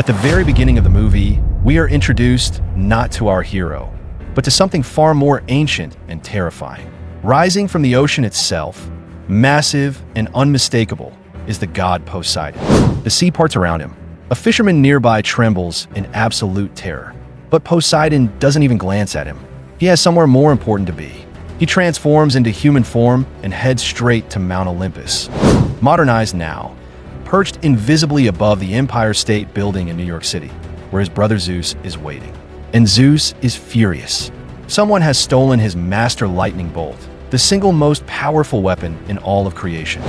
At the very beginning of the movie, we are introduced not to our hero, but to something far more ancient and terrifying. Rising from the ocean itself, massive and unmistakable, is the god Poseidon. The sea parts around him. A fisherman nearby trembles in absolute terror. But Poseidon doesn't even glance at him. He has somewhere more important to be. He transforms into human form and heads straight to Mount Olympus. Modernized now, perched invisibly above the Empire State Building in New York City, where his brother Zeus is waiting. And Zeus is furious. Someone has stolen his master lightning bolt, the single most powerful weapon in all of creation.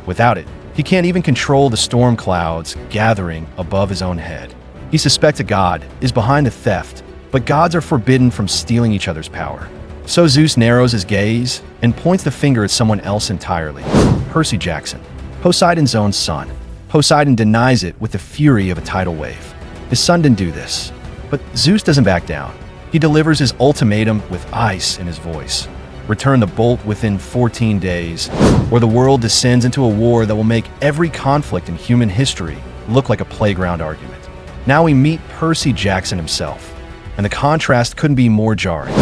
Without it, he can't even control the storm clouds gathering above his own head. He suspects a god is behind the theft, but gods are forbidden from stealing each other's power. So Zeus narrows his gaze and points the finger at someone else entirely. Percy Jackson, Poseidon's own son. Poseidon denies it with the fury of a tidal wave. His son didn't do this. But Zeus doesn't back down. He delivers his ultimatum with ice in his voice. Return the bolt within 14 days, or the world descends into a war that will make every conflict in human history look like a playground argument. Now we meet Percy Jackson himself, and the contrast couldn't be more jarring.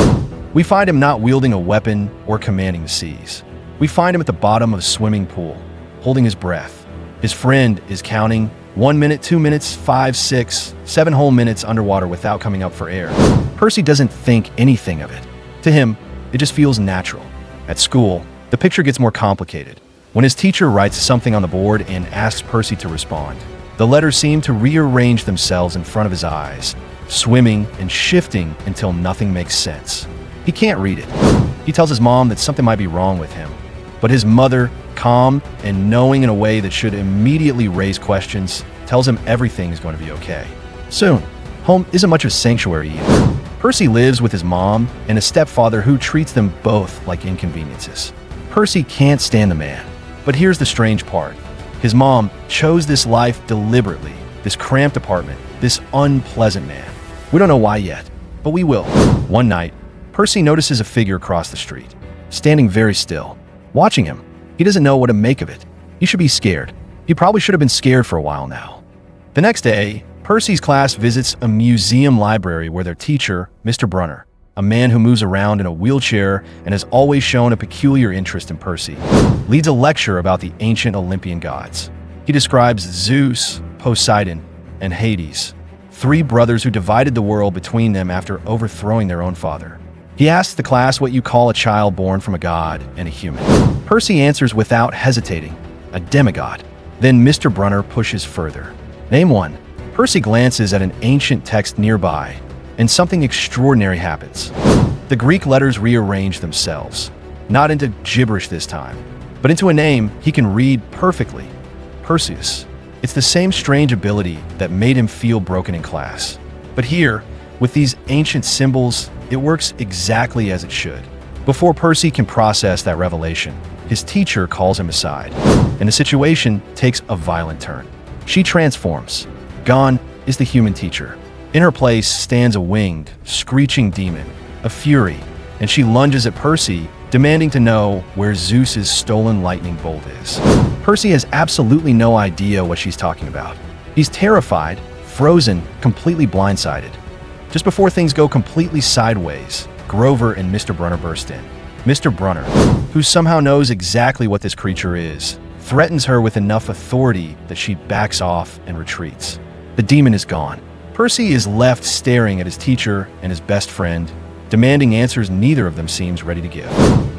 We find him not wielding a weapon or commanding the seas. We find him at the bottom of a swimming pool, holding his breath. His friend is counting 1 minute, 2 minutes, 5, 6, 7 whole minutes underwater without coming up for air. Percy doesn't think anything of it. To him, it just feels natural. At school, the picture gets more complicated. When his teacher writes something on the board and asks Percy to respond, the letters seem to rearrange themselves in front of his eyes, swimming and shifting until nothing makes sense. He can't read it. He tells his mom that something might be wrong with him. But his mother, calm and knowing in a way that should immediately raise questions, tells him everything is going to be okay. Soon, home isn't much of a sanctuary either. Percy lives with his mom and a stepfather who treats them both like inconveniences. Percy can't stand the man. But here's the strange part. His mom chose this life deliberately, this cramped apartment, this unpleasant man. We don't know why yet, but we will. One night, Percy notices a figure across the street, standing very still, watching him. He doesn't know what to make of it. He should be scared. He probably should have been scared for a while now. The next day, Percy's class visits a museum library where their teacher, Mr. Brunner, a man who moves around in a wheelchair and has always shown a peculiar interest in Percy, leads a lecture about the ancient Olympian gods. He describes Zeus, Poseidon, and Hades, 3 brothers who divided the world between them after overthrowing their own father. He asks the class what you call a child born from a god and a human. Percy answers without hesitating, a demigod. Then Mr. Brunner pushes further. Name one. Percy glances at an ancient text nearby, and something extraordinary happens. The Greek letters rearrange themselves, not into gibberish this time, but into a name he can read perfectly. Perseus. It's the same strange ability that made him feel broken in class. But here, with these ancient symbols, it works exactly as it should. Before Percy can process that revelation, his teacher calls him aside, and the situation takes a violent turn. She transforms. Gone is the human teacher. In her place stands a winged, screeching demon, a fury, and she lunges at Percy, demanding to know where Zeus's stolen lightning bolt is. Percy has absolutely no idea what she's talking about. He's terrified, frozen, completely blindsided. Just before things go completely sideways, Grover and Mr. Brunner burst in. Mr. Brunner, who somehow knows exactly what this creature is, threatens her with enough authority that she backs off and retreats. The demon is gone. Percy is left staring at his teacher and his best friend, demanding answers neither of them seems ready to give.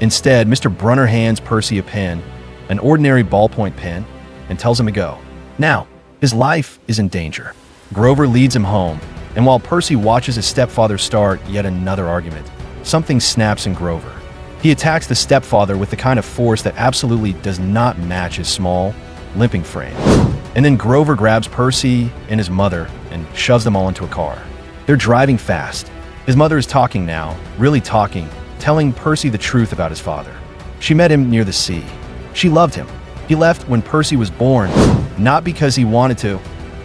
Instead, Mr. Brunner hands Percy a pen, an ordinary ballpoint pen, and tells him to go. Now, his life is in danger. Grover leads him home, and while Percy watches his stepfather start yet another argument, something snaps in Grover. He attacks the stepfather with the kind of force that absolutely does not match his small, limping frame. And then Grover grabs Percy and his mother and shoves them all into a car. They're driving fast. His mother is talking now, really talking, telling Percy the truth about his father. She met him near the sea. She loved him. He left when Percy was born, not because he wanted to,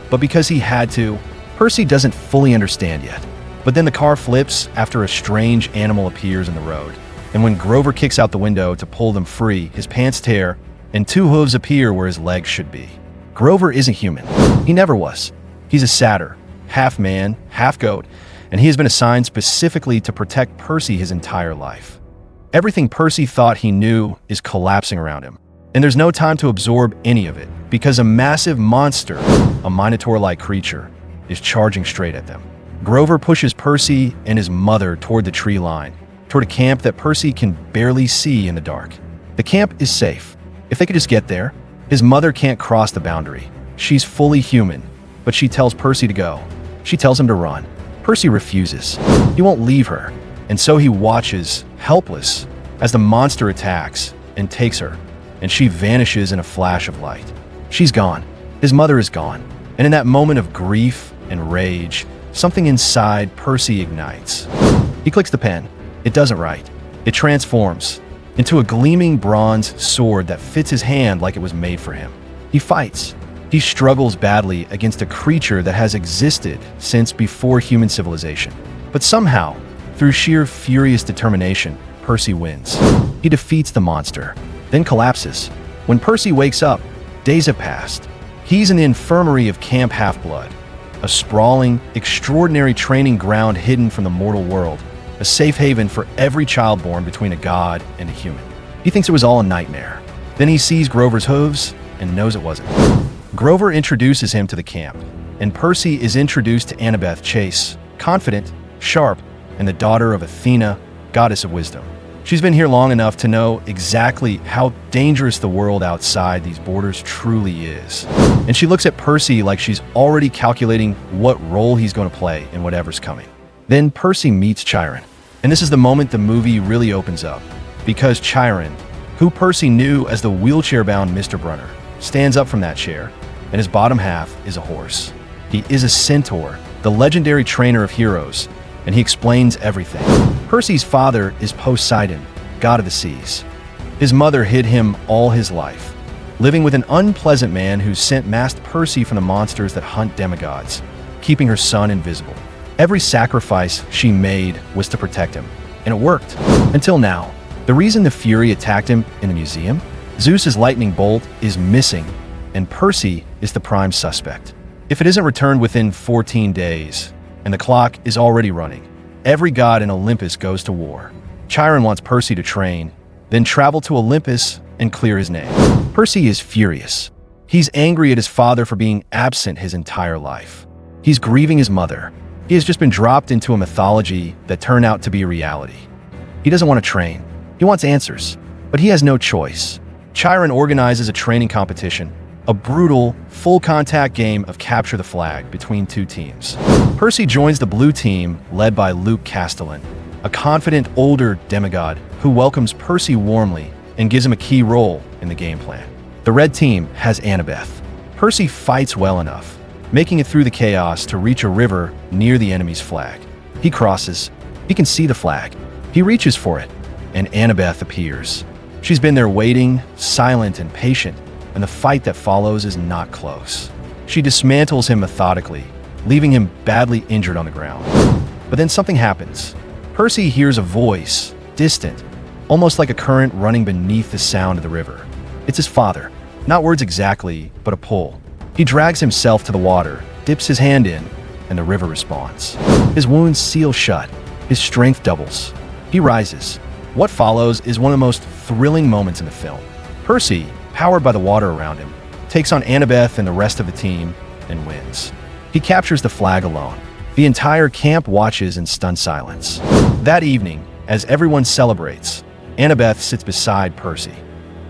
but because he had to. Percy doesn't fully understand yet. But then the car flips after a strange animal appears in the road. And when Grover kicks out the window to pull them free, his pants tear, and 2 hooves appear where his legs should be. Grover isn't human. He never was. He's a satyr, half man, half goat, and he has been assigned specifically to protect Percy his entire life. Everything Percy thought he knew is collapsing around him, and there's no time to absorb any of it because a massive monster, a minotaur-like creature, is charging straight at them. Grover pushes Percy and his mother toward the tree line, toward a camp that Percy can barely see in the dark. The camp is safe. If they could just get there, his mother can't cross the boundary. She's fully human, but she tells Percy to go. She tells him to run. Percy refuses. He won't leave her, and so he watches, helpless, as the monster attacks and takes her, and she vanishes in a flash of light. She's gone. His mother is gone. And in that moment of grief and rage, something inside Percy ignites. He clicks the pen. It doesn't write. It transforms into a gleaming bronze sword that fits his hand like it was made for him. He fights. He struggles badly against a creature that has existed since before human civilization. But somehow, through sheer furious determination, Percy wins. He defeats the monster, then collapses. When Percy wakes up, days have passed. He's in the infirmary of Camp Half-Blood, a sprawling, extraordinary training ground hidden from the mortal world, a safe haven for every child born between a god and a human. He thinks it was all a nightmare. Then he sees Grover's hooves and knows it wasn't. Grover introduces him to the camp, and Percy is introduced to Annabeth Chase, confident, sharp, and the daughter of Athena, goddess of wisdom. She's been here long enough to know exactly how dangerous the world outside these borders truly is. And she looks at Percy like she's already calculating what role he's going to play in whatever's coming. Then Percy meets Chiron, and this is the moment the movie really opens up, because Chiron, who Percy knew as the wheelchair-bound Mr. Brunner, stands up from that chair, and his bottom half is a horse. He is a centaur, the legendary trainer of heroes, and he explains everything. Percy's father is Poseidon, god of the seas. His mother hid him all his life, living with an unpleasant man who sent masked Percy from the monsters that hunt demigods, keeping her son invisible. Every sacrifice she made was to protect him, and it worked. Until now. The reason the Fury attacked him in the museum? Zeus's lightning bolt is missing, and Percy is the prime suspect. If it isn't returned within 14 days, and the clock is already running, every god in Olympus goes to war. Chiron wants Percy to train, then travel to Olympus and clear his name. Percy is furious. He's angry at his father for being absent his entire life. He's grieving his mother. He has just been dropped into a mythology that turned out to be a reality. He doesn't want to train. He wants answers, but he has no choice. Chiron organizes a training competition, a brutal, full-contact game of capture the flag between two teams. Percy joins the blue team led by Luke Castellan, a confident older demigod who welcomes Percy warmly and gives him a key role in the game plan. The red team has Annabeth. Percy fights well enough, making it through the chaos to reach a river near the enemy's flag. He crosses. He can see the flag. He reaches for it, and Annabeth appears. She's been there waiting, silent and patient, and the fight that follows is not close. She dismantles him methodically, leaving him badly injured on the ground. But then something happens. Percy hears a voice, distant, almost like a current running beneath the sound of the river. It's his father. Not words exactly, but a pull. He drags himself to the water, dips his hand in, and the river responds. His wounds seal shut. His strength doubles. He rises. What follows is one of the most thrilling moments in the film. Percy, powered by the water around him, takes on Annabeth and the rest of the team and wins. He captures the flag alone. The entire camp watches in stunned silence. That evening, as everyone celebrates, Annabeth sits beside Percy.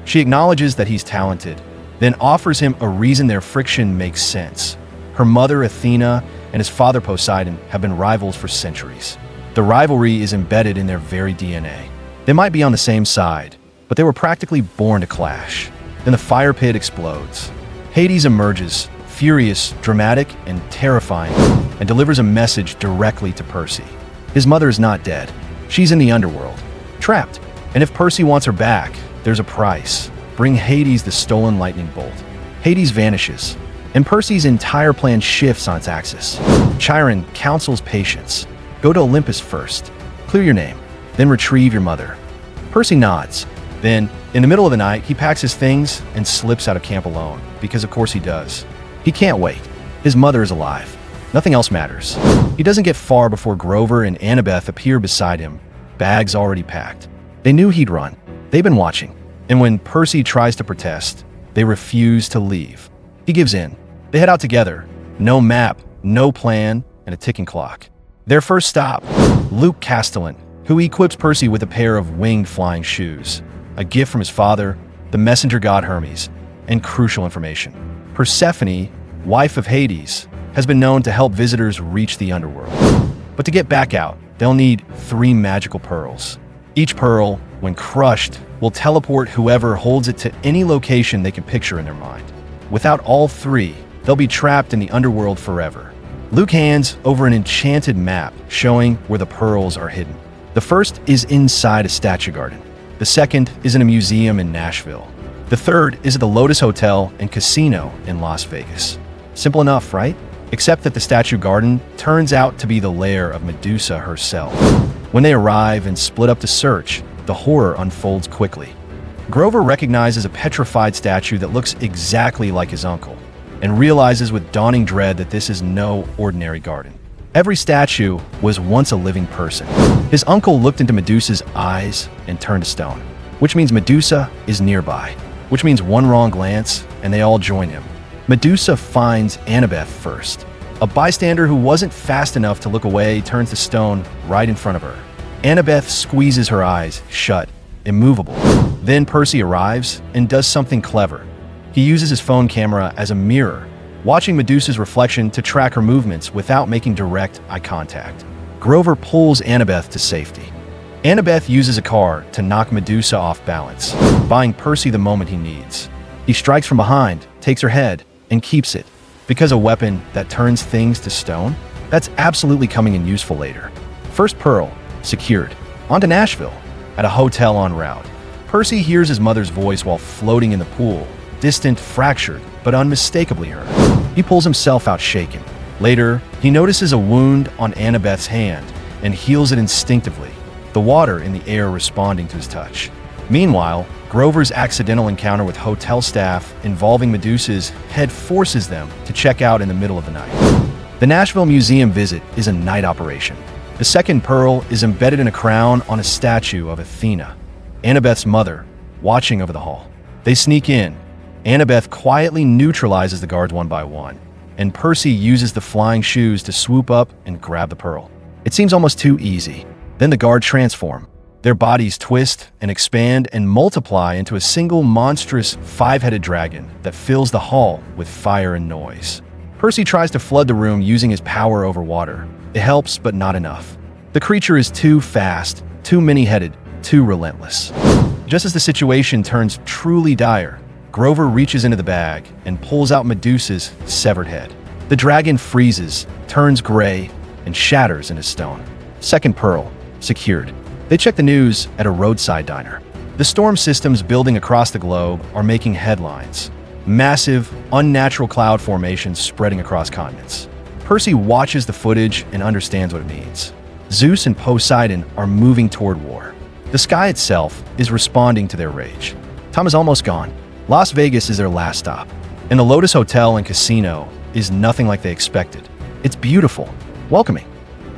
She acknowledges that he's talented, then offers him a reason their friction makes sense. Her mother, Athena, and his father, Poseidon, have been rivals for centuries. The rivalry is embedded in their very DNA. They might be on the same side, but they were practically born to clash. Then the fire pit explodes. Hades emerges, furious, dramatic, and terrifying, and delivers a message directly to Percy. His mother is not dead. She's in the underworld, trapped. And if Percy wants her back, there's a price. Bring Hades the stolen lightning bolt. Hades vanishes, and Percy's entire plan shifts on its axis. Chiron counsels patience. Go to Olympus first. Clear your name, then retrieve your mother. Percy nods. Then, in the middle of the night, he packs his things and slips out of camp alone, because of course he does. He can't wait. His mother is alive. Nothing else matters. He doesn't get far before Grover and Annabeth appear beside him, bags already packed. They knew he'd run. They've been watching. And when Percy tries to protest, they refuse to leave. He gives in. They head out together. No map, no plan, and a ticking clock. Their first stop, Luke Castellan, who equips Percy with a pair of winged flying shoes, a gift from his father, the messenger god Hermes, and crucial information. Persephone, wife of Hades, has been known to help visitors reach the underworld. But to get back out, they'll need 3 magical pearls. Each pearl, when crushed, will teleport whoever holds it to any location they can picture in their mind. Without all 3, they'll be trapped in the underworld forever. Luke hands over an enchanted map showing where the pearls are hidden. The first is inside a statue garden. The second is in a museum in Nashville. The third is at the Lotus Hotel and Casino in Las Vegas. Simple enough, right? Except that the statue garden turns out to be the lair of Medusa herself. When they arrive and split up to search, the horror unfolds quickly. Grover recognizes a petrified statue that looks exactly like his uncle, and realizes with dawning dread that this is no ordinary garden. Every statue was once a living person. His uncle looked into Medusa's eyes and turned to stone, which means Medusa is nearby, which means one wrong glance and they all join him. Medusa finds Annabeth first. A bystander who wasn't fast enough to look away turns to stone right in front of her. Annabeth squeezes her eyes shut, immovable. Then Percy arrives and does something clever. He uses his phone camera as a mirror, watching Medusa's reflection to track her movements without making direct eye contact. Grover pulls Annabeth to safety. Annabeth uses a car to knock Medusa off balance, buying Percy the moment he needs. He strikes from behind, takes her head, and keeps it. Because a weapon that turns things to stone? That's absolutely coming in useful later. First pearl, secured. On to Nashville, at a hotel en route. Percy hears his mother's voice while floating in the pool, distant, fractured, but unmistakably her. He pulls himself out shaken. Later, he notices a wound on Annabeth's hand and heals it instinctively, the water in the air responding to his touch. Meanwhile, Grover's accidental encounter with hotel staff involving Medusa's head forces them to check out in the middle of the night. The Nashville Museum visit is a night operation. The second pearl is embedded in a crown on a statue of Athena, Annabeth's mother, watching over the hall. They sneak in. Annabeth quietly neutralizes the guards one by one, and Percy uses the flying shoes to swoop up and grab the pearl. It seems almost too easy. Then the guards transform. Their bodies twist and expand and multiply into a single monstrous 5-headed dragon that fills the hall with fire and noise. Percy tries to flood the room using his power over water. It helps, but not enough. The creature is too fast, too many-headed, too relentless. Just as the situation turns truly dire, Grover reaches into the bag and pulls out Medusa's severed head. The dragon freezes, turns gray, and shatters into stone. Second pearl, secured. They check the news at a roadside diner. The storm systems building across the globe are making headlines. Massive, unnatural cloud formations spreading across continents. Percy watches the footage and understands what it means. Zeus and Poseidon are moving toward war. The sky itself is responding to their rage. Time is almost gone. Las Vegas is their last stop. And the Lotus Hotel and Casino is nothing like they expected. It's beautiful, welcoming.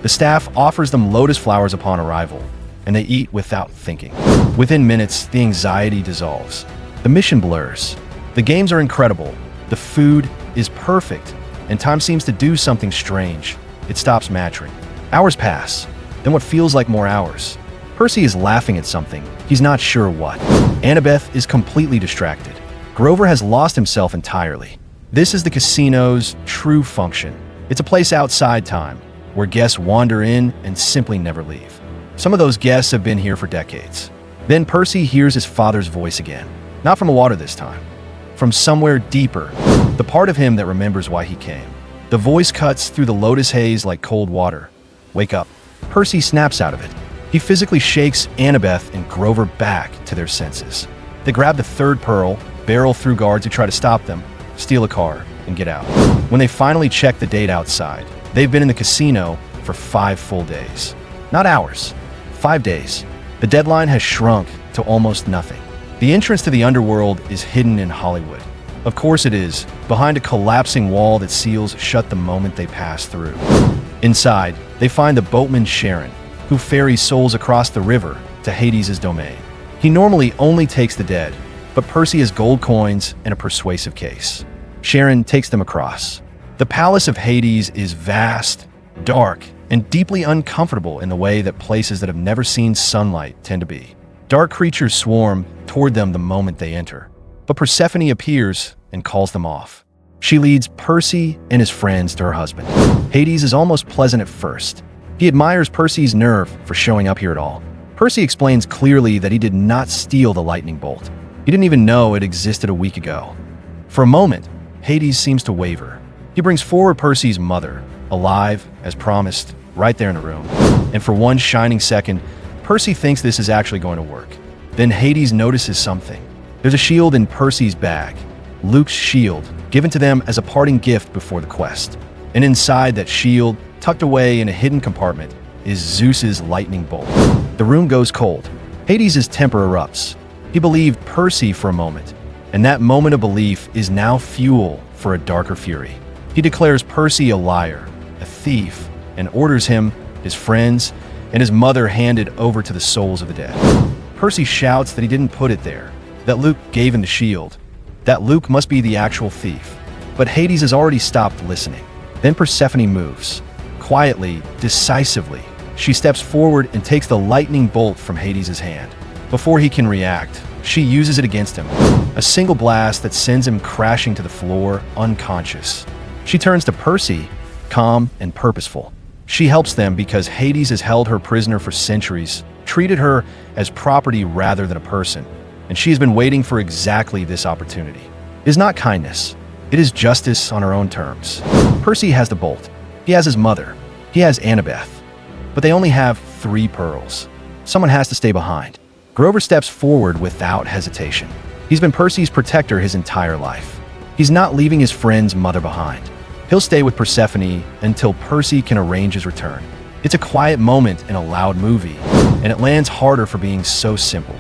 The staff offers them lotus flowers upon arrival, and they eat without thinking. Within minutes, the anxiety dissolves. The mission blurs. The games are incredible. The food is perfect, and time seems to do something strange. It stops mattering. Hours pass, then what feels like more hours. Percy is laughing at something. He's not sure what. Annabeth is completely distracted. Grover has lost himself entirely. This is the casino's true function. It's a place outside time, where guests wander in and simply never leave. Some of those guests have been here for decades. Then Percy hears his father's voice again. Not from the water this time. From somewhere deeper, the part of him that remembers why he came. The voice cuts through the lotus haze like cold water. Wake up. Percy snaps out of it. He physically shakes Annabeth and Grover back to their senses. They grab the third pearl, barrel through guards who try to stop them, steal a car, and get out. When they finally check the date outside, they've been in the casino for 5 full days. Not hours. 5 days. The deadline has shrunk to almost nothing. The entrance to the underworld is hidden in Hollywood, Of course it is, behind a collapsing wall that seals shut the moment they pass through. Inside, they find the boatman Sharon, who ferries souls across the river to Hades' domain. He normally only takes the dead, but Percy has gold coins and a persuasive case. Sharon takes them across. The palace of Hades is vast, dark, and deeply uncomfortable in the way that places that have never seen sunlight tend to be. Dark creatures swarm toward them the moment they enter, but Persephone appears and calls them off. She leads Percy and his friends to her husband. Hades is almost pleasant at first. He admires Percy's nerve for showing up here at all. Percy explains clearly that he did not steal the lightning bolt. He didn't even know it existed a week ago. For a moment, Hades seems to waver. He brings forward Percy's mother, alive, as promised, right there in the room. And for one shining second, Percy thinks this is actually going to work. Then Hades notices something. There's a shield in Percy's bag, Luke's shield, given to them as a parting gift before the quest. And inside that shield, tucked away in a hidden compartment, is Zeus's lightning bolt. The room goes cold. Hades' temper erupts. He believed Percy for a moment, and that moment of belief is now fuel for a darker fury. He declares Percy a liar, a thief, and orders him, his friends, and his mother handed over to the souls of the dead. Percy shouts that he didn't put it there, that Luke gave him the shield, that Luke must be the actual thief. But Hades has already stopped listening. Then Persephone moves. Quietly, decisively, she steps forward and takes the lightning bolt from Hades' hand. Before he can react, she uses it against him. A single blast that sends him crashing to the floor, unconscious. She turns to Percy, calm and purposeful. She helps them because Hades has held her prisoner for centuries, treated her as property rather than a person, and she has been waiting for exactly this opportunity. It is not kindness. It is justice on her own terms. Percy has the bolt. He has his mother. He has Annabeth. But they only have 3 pearls. Someone has to stay behind. Grover steps forward without hesitation. He's been Percy's protector his entire life. He's not leaving his friend's mother behind. He'll stay with Persephone until Percy can arrange his return. It's a quiet moment in a loud movie, and it lands harder for being so simple.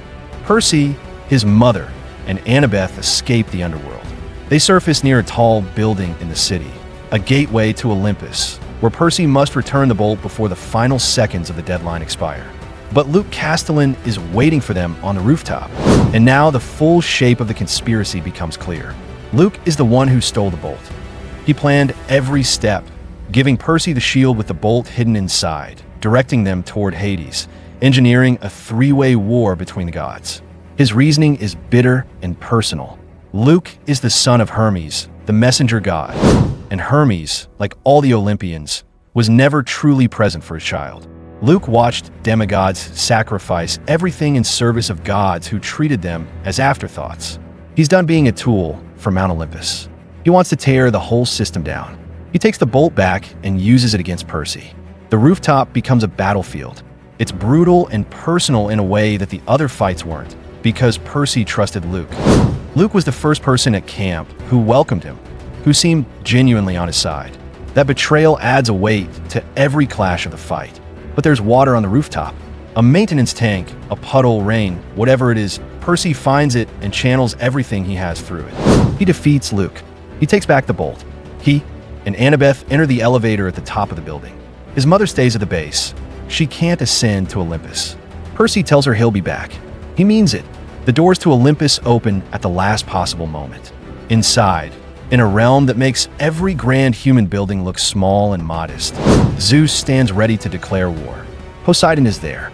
Percy, his mother, and Annabeth escape the underworld. They surface near a tall building in the city, a gateway to Olympus, where Percy must return the bolt before the final seconds of the deadline expire. But Luke Castellan is waiting for them on the rooftop, and now the full shape of the conspiracy becomes clear. Luke is the one who stole the bolt. He planned every step, giving Percy the shield with the bolt hidden inside, directing them toward Hades, engineering a 3-way war between the gods. His reasoning is bitter and personal. Luke is the son of Hermes, the messenger god, and Hermes, like all the Olympians, was never truly present for his child. Luke watched demigods sacrifice everything in service of gods who treated them as afterthoughts. He's done being a tool for Mount Olympus. He wants to tear the whole system down. He takes the bolt back and uses it against Percy. The rooftop becomes a battlefield. It's brutal and personal in a way that the other fights weren't, because Percy trusted Luke. Luke was the first person at camp who welcomed him, who seemed genuinely on his side. That betrayal adds a weight to every clash of the fight. But there's water on the rooftop. A maintenance tank, a puddle, rain, whatever it is, Percy finds it and channels everything he has through it. He defeats Luke. He takes back the bolt. He and Annabeth enter the elevator at the top of the building. His mother stays at the base. She can't ascend to Olympus. Percy tells her he'll be back. He means it. The doors to Olympus open at the last possible moment. Inside, in a realm that makes every grand human building look small and modest, Zeus stands ready to declare war. Poseidon is there.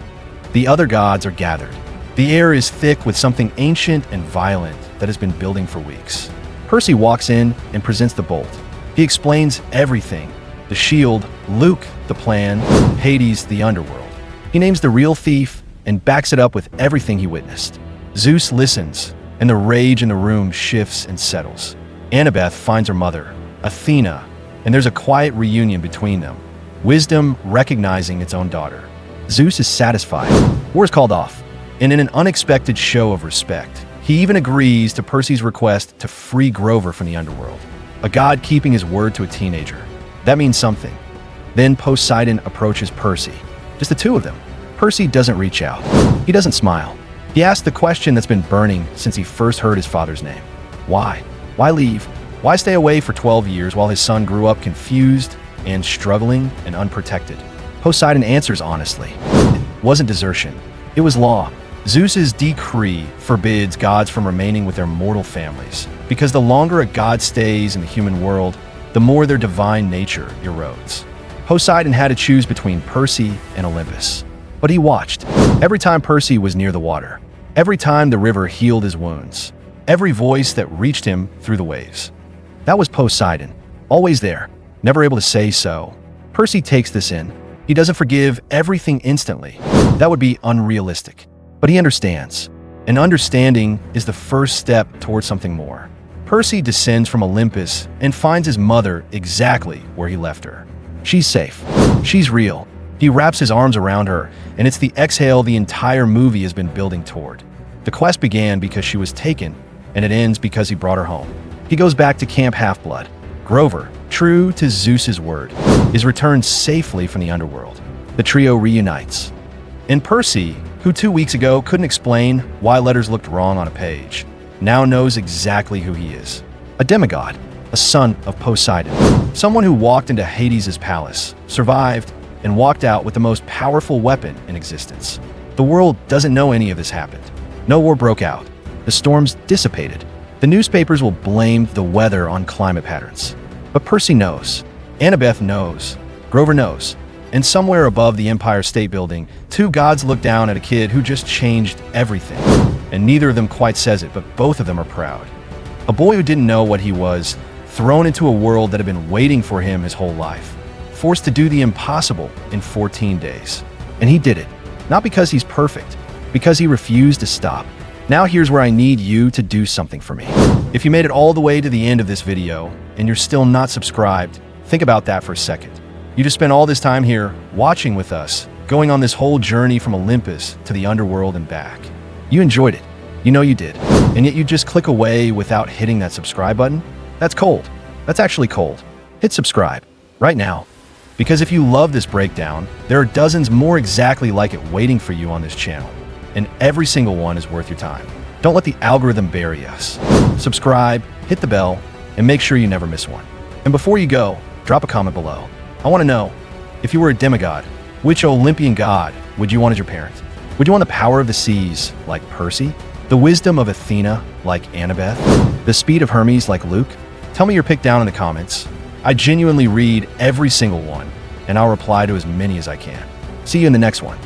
The other gods are gathered. The air is thick with something ancient and violent that has been building for weeks. Percy walks in and presents the bolt. He explains everything. The shield, Luke, the plan, Hades, the underworld. He names the real thief and backs it up with everything he witnessed. Zeus listens, and the rage in the room shifts and settles. Annabeth finds her mother, Athena, and there's a quiet reunion between them. Wisdom recognizing its own daughter. Zeus is satisfied. War is called off, and in an unexpected show of respect, he even agrees to Percy's request to free Grover from the underworld. A god keeping his word to a teenager. That means something. Then Poseidon approaches Percy. Just the two of them. Percy doesn't reach out. He doesn't smile. He asks the question that's been burning since he first heard his father's name. Why? Why leave? Why stay away for 12 years while his son grew up confused and struggling and unprotected? Poseidon answers honestly. It wasn't desertion. It was law. Zeus's decree forbids gods from remaining with their mortal families, because the longer a god stays in the human world, the more their divine nature erodes. Poseidon had to choose between Percy and Olympus. But he watched. Every time Percy was near the water, every time the river healed his wounds, every voice that reached him through the waves. That was Poseidon, always there, never able to say so. Percy takes this in. He doesn't forgive everything instantly. That would be unrealistic. But he understands. And understanding is the first step towards something more. Percy descends from Olympus and finds his mother exactly where he left her. She's safe. She's real. He wraps his arms around her, and it's the exhale the entire movie has been building toward. The quest began because she was taken, and it ends because he brought her home. He goes back to Camp Half-Blood. Grover, true to Zeus's word, is returned safely from the underworld. The trio reunites. And Percy, who 2 weeks ago couldn't explain why letters looked wrong on a page, now knows exactly who he is. A demigod, a son of Poseidon, someone who walked into Hades' palace, survived, and walked out with the most powerful weapon in existence. The world doesn't know any of this happened. No war broke out. The storms dissipated. The newspapers will blame the weather on climate patterns. But Percy knows. Annabeth knows. Grover knows. And somewhere above the Empire State Building, two gods look down at a kid who just changed everything. And neither of them quite says it, but both of them are proud. A boy who didn't know what he was, thrown into a world that had been waiting for him his whole life. Forced to do the impossible in 14 days. And he did it. Not because he's perfect, because he refused to stop. Now here's where I need you to do something for me. If you made it all the way to the end of this video, and you're still not subscribed, think about that for a second. You just spent all this time here, watching with us, going on this whole journey from Olympus to the underworld and back. You enjoyed it. You know you did. And yet you just click away without hitting that subscribe button? That's cold. That's actually cold. Hit subscribe, right now. Because if you love this breakdown, there are dozens more exactly like it waiting for you on this channel. And every single one is worth your time. Don't let the algorithm bury us. Subscribe, hit the bell, and make sure you never miss one. And before you go, drop a comment below. I want to know, if you were a demigod, which Olympian god would you want as your parent? Would you want the power of the seas, like Percy? The wisdom of Athena, like Annabeth? The speed of Hermes, like Luke? Tell me your pick down in the comments. I genuinely read every single one, and I'll reply to as many as I can. See you in the next one.